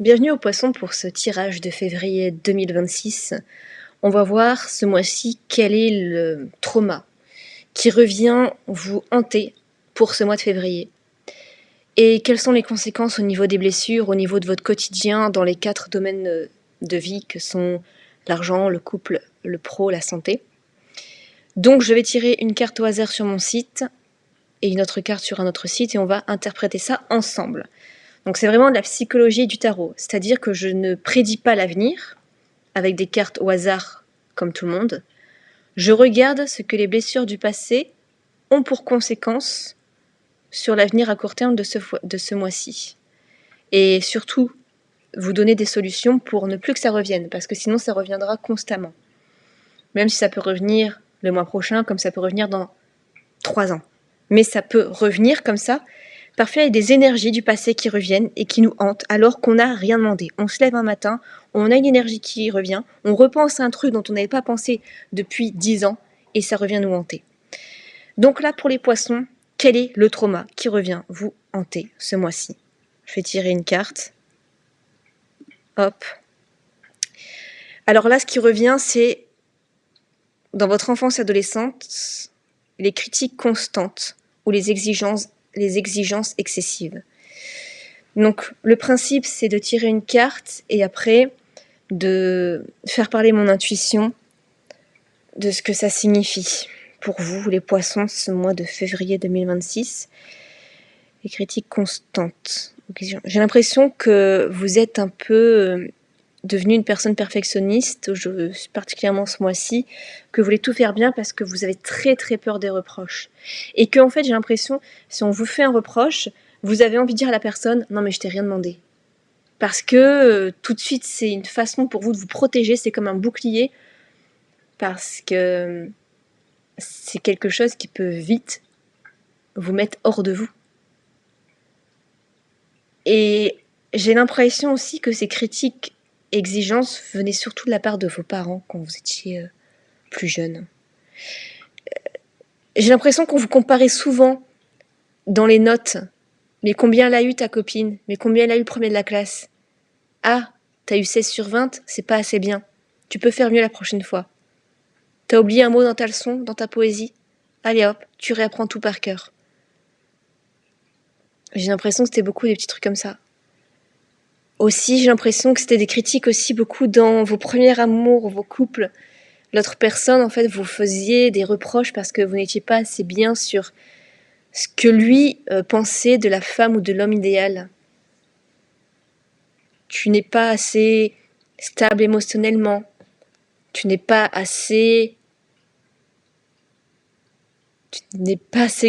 Bienvenue aux Poissons pour ce tirage de février 2026. On va voir ce mois-ci quel est le trauma qui revient vous hanter pour ce mois de février. Et quelles sont les conséquences au niveau des blessures, au niveau de votre quotidien, dans les 4 domaines de vie que sont l'argent, le couple, le pro, la santé. Donc je vais tirer une carte au hasard sur mon site et une autre carte sur un autre site et on va interpréter ça ensemble. Donc c'est vraiment de la psychologie du tarot, c'est-à-dire que je ne prédis pas l'avenir avec des cartes au hasard comme tout le monde. Je regarde ce que les blessures du passé ont pour conséquence sur l'avenir à court terme de ce mois-ci. Et surtout, vous donner des solutions pour ne plus que ça revienne, parce que sinon ça reviendra constamment. Même si ça peut revenir le mois prochain, comme ça peut revenir dans 3 ans. Mais ça peut revenir comme ça. Parfois, il y a des énergies du passé qui reviennent et qui nous hantent alors qu'on n'a rien demandé. On se lève un matin, on a une énergie qui revient, on repense à un truc dont on n'avait pas pensé depuis 10 ans et ça revient nous hanter. Donc là, pour les poissons, quel est le trauma qui revient vous hanter ce mois-ci? Je vais tirer une carte. Hop. Alors là, ce qui revient, c'est dans votre enfance et adolescente, les critiques constantes ou les exigences excessives. Donc le principe, c'est de tirer une carte et après de faire parler mon intuition de ce que ça signifie pour vous, les poissons, ce mois de février 2026. Les critiques constantes. J'ai l'impression que vous êtes un peu devenue une personne perfectionniste, particulièrement ce mois-ci, que vous voulez tout faire bien parce que vous avez très très peur des reproches. Et que en fait, j'ai l'impression, si on vous fait un reproche, vous avez envie de dire à la personne « Non mais je t'ai rien demandé ». Parce que tout de suite, c'est une façon pour vous de vous protéger, c'est comme un bouclier, parce que c'est quelque chose qui peut vite vous mettre hors de vous. Et j'ai l'impression aussi que ces critiques, exigences venaient surtout de la part de vos parents quand vous étiez plus jeune. J'ai l'impression qu'on vous comparait souvent dans les notes. Mais combien elle a eu ta copine? Mais combien elle a eu le premier de la classe? Ah, t'as eu 16/20, c'est pas assez bien. Tu peux faire mieux la prochaine fois. T'as oublié un mot dans ta leçon, dans ta poésie? Allez hop, tu réapprends tout par cœur. J'ai l'impression que c'était beaucoup des petits trucs comme ça. Aussi, j'ai l'impression que c'était des critiques aussi beaucoup dans vos premiers amours, vos couples. L'autre personne, en fait, vous faisiez des reproches parce que vous n'étiez pas assez bien sur ce que lui pensait de la femme ou de l'homme idéal. Tu n'es pas assez stable émotionnellement. Tu n'es pas assez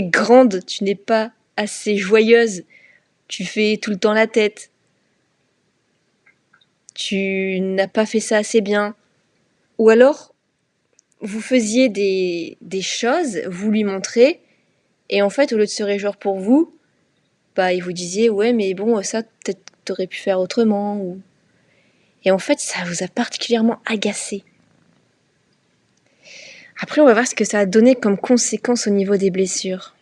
grande, tu n'es pas assez joyeuse. Tu fais tout le temps la tête. Tu n'as pas fait ça assez bien. Ou alors, vous faisiez des choses, vous lui montrez, et en fait, au lieu de se réjouir pour vous, bah, il vous disait, ouais, mais bon, ça, peut-être t'aurais pu faire autrement. Ou... Et en fait, ça vous a particulièrement agacé. Après, on va voir ce que ça a donné comme conséquence au niveau des blessures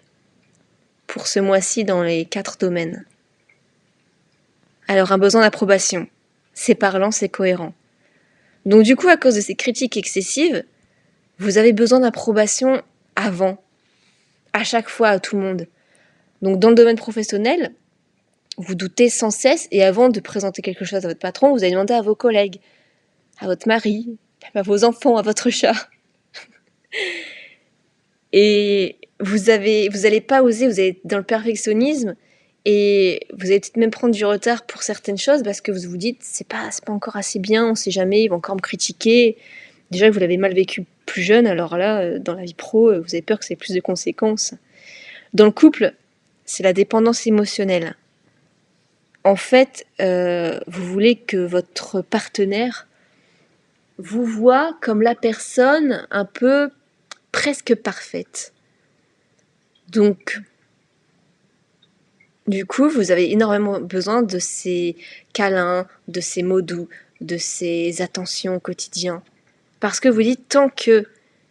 pour ce mois-ci dans les 4 domaines. Alors, un besoin d'approbation. C'est parlant, c'est cohérent. Donc du coup, à cause de ces critiques excessives, vous avez besoin d'approbation avant, à chaque fois, à tout le monde. Donc dans le domaine professionnel, vous doutez sans cesse et avant de présenter quelque chose à votre patron, vous allez demander à vos collègues, à votre mari, à vos enfants, à votre chat. Et vous allez pas oser, vous êtes dans le perfectionnisme et vous allez peut-être même prendre du retard pour certaines choses parce que vous vous dites c'est pas encore assez bien, on sait jamais, ils vont encore me critiquer. Déjà que vous l'avez mal vécu plus jeune, alors là, dans la vie pro, vous avez peur que ça ait plus de conséquences. Dans le couple, c'est la dépendance émotionnelle. En fait, vous voulez que votre partenaire vous voit comme la personne un peu presque parfaite. Donc, du coup, vous avez énormément besoin de ces câlins, de ces mots doux, de ces attentions au quotidien. Parce que vous dites, tant qu'il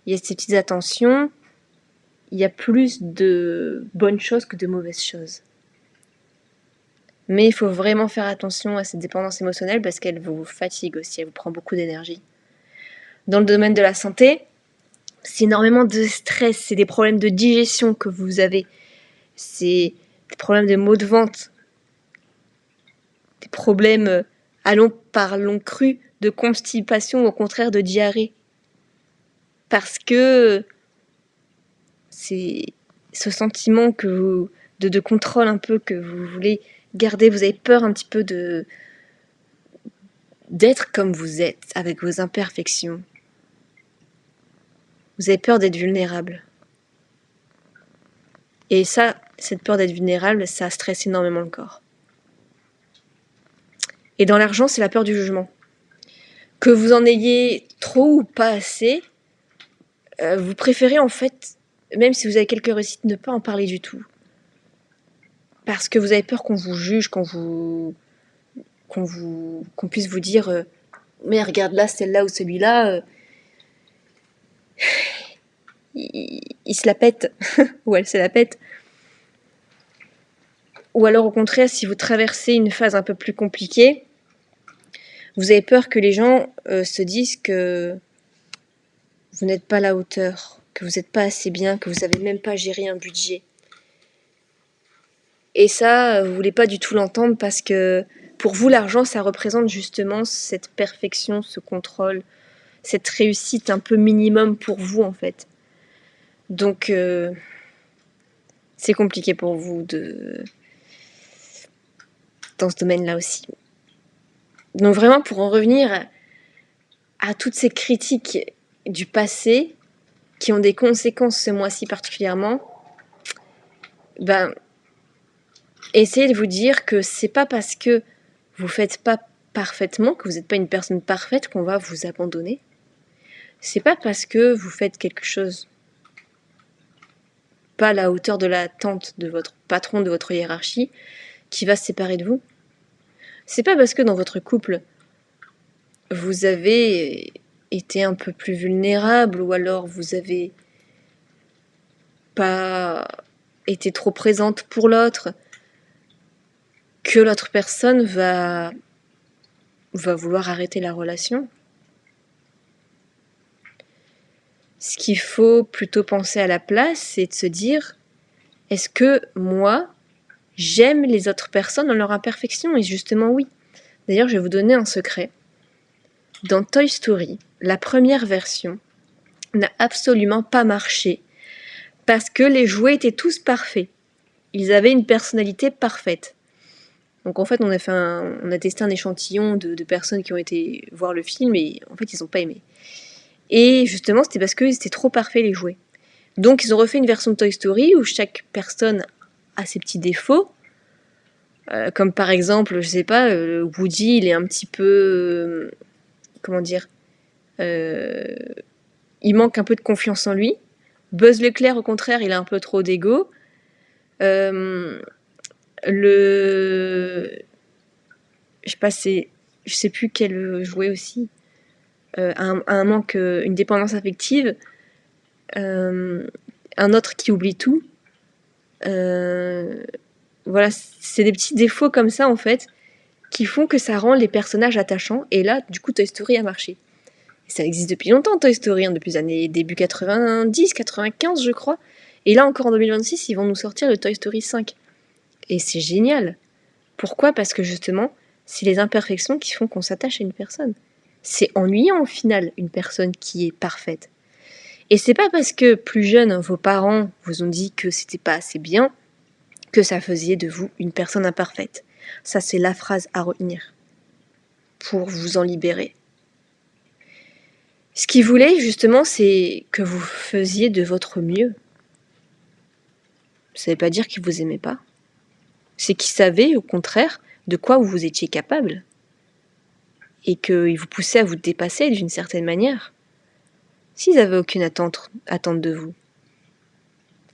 y a ces petites attentions, il y a plus de bonnes choses que de mauvaises choses. Mais il faut vraiment faire attention à cette dépendance émotionnelle parce qu'elle vous fatigue aussi, elle vous prend beaucoup d'énergie. Dans le domaine de la santé, c'est énormément de stress, c'est des problèmes de digestion que vous avez, c'est des problèmes de maux de ventre, des problèmes parlons cru, de constipation ou au contraire de diarrhée. Parce que c'est ce sentiment de contrôle un peu que vous voulez garder, vous avez peur un petit peu d'être comme vous êtes, avec vos imperfections. Vous avez peur d'être vulnérable. Et ça, cette peur d'être vulnérable, ça stresse énormément le corps. Et dans l'argent, c'est la peur du jugement. Que vous en ayez trop ou pas assez, vous préférez en fait, même si vous avez quelques réussites, ne pas en parler du tout. Parce que vous avez peur qu'on vous juge, qu'on puisse vous dire mais regarde là, celle-là ou celui-là, il se la pète, ou elle se la pète. Ou alors au contraire, si vous traversez une phase un peu plus compliquée, vous avez peur que les gens se disent que vous n'êtes pas à la hauteur, que vous n'êtes pas assez bien, que vous savez même pas gérer un budget. Et ça, vous voulez pas du tout l'entendre parce que pour vous, l'argent, ça représente justement cette perfection, ce contrôle, cette réussite un peu minimum pour vous en fait. Donc c'est compliqué pour vous dans ce domaine-là aussi. Donc vraiment, pour en revenir à toutes ces critiques du passé qui ont des conséquences ce mois-ci particulièrement, essayez de vous dire que c'est pas parce que vous faites pas parfaitement, que vous n'êtes pas une personne parfaite qu'on va vous abandonner. C'est pas parce que vous faites quelque chose pas à la hauteur de l'attente de votre patron, de votre hiérarchie, qui va se séparer de vous. C'est pas parce que dans votre couple, vous avez été un peu plus vulnérable ou alors vous avez pas été trop présente pour l'autre que l'autre personne va vouloir arrêter la relation. Ce qu'il faut plutôt penser à la place, c'est de se dire, est-ce que moi, j'aime les autres personnes dans leur imperfection? Et justement, oui. D'ailleurs, je vais vous donner un secret. Dans Toy Story, la première version n'a absolument pas marché parce que les jouets étaient tous parfaits. Ils avaient une personnalité parfaite. Donc en fait, on a testé un échantillon de personnes qui ont été voir le film et en fait, ils n'ont pas aimé. Et justement, c'était parce qu'ils étaient trop parfaits, les jouets. Donc ils ont refait une version de Toy Story où chaque personne a ses petits défauts. Comme par exemple, je sais pas, Woody, il est un petit peu... comment dire il manque un peu de confiance en lui. Buzz l'éclair, au contraire, il a un peu trop d'ego. Je sais plus quel jouet aussi. Un manque, une dépendance affective. Un autre qui oublie tout. Voilà, c'est des petits défauts comme ça en fait qui font que ça rend les personnages attachants. Et là, du coup, Toy Story a marché. Et ça existe depuis longtemps, Toy Story, depuis les années début 90, 95, je crois. Et là, encore en 2026, ils vont nous sortir le Toy Story 5. Et c'est génial. Pourquoi? Parce que justement, c'est les imperfections qui font qu'on s'attache à une personne. C'est ennuyant, au final, une personne qui est parfaite. Et c'est pas parce que plus jeune, vos parents vous ont dit que c'était pas assez bien que ça faisait de vous une personne imparfaite. Ça, c'est la phrase à retenir pour vous en libérer. Ce qu'ils voulaient, justement, c'est que vous faisiez de votre mieux. Ça ne veut pas dire qu'ils vous aimaient pas. C'est qu'ils savaient, au contraire, de quoi vous étiez capable. Et qu'ils vous poussaient à vous dépasser d'une certaine manière. S'ils n'avaient aucune attente de vous,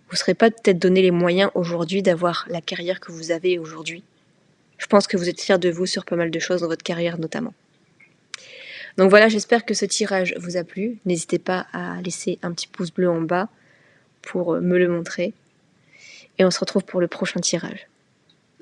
vous ne serez pas peut-être donné les moyens aujourd'hui d'avoir la carrière que vous avez aujourd'hui. Je pense que vous êtes fiers de vous sur pas mal de choses dans votre carrière notamment. Donc voilà, j'espère que ce tirage vous a plu. N'hésitez pas à laisser un petit pouce bleu en bas pour me le montrer. Et on se retrouve pour le prochain tirage.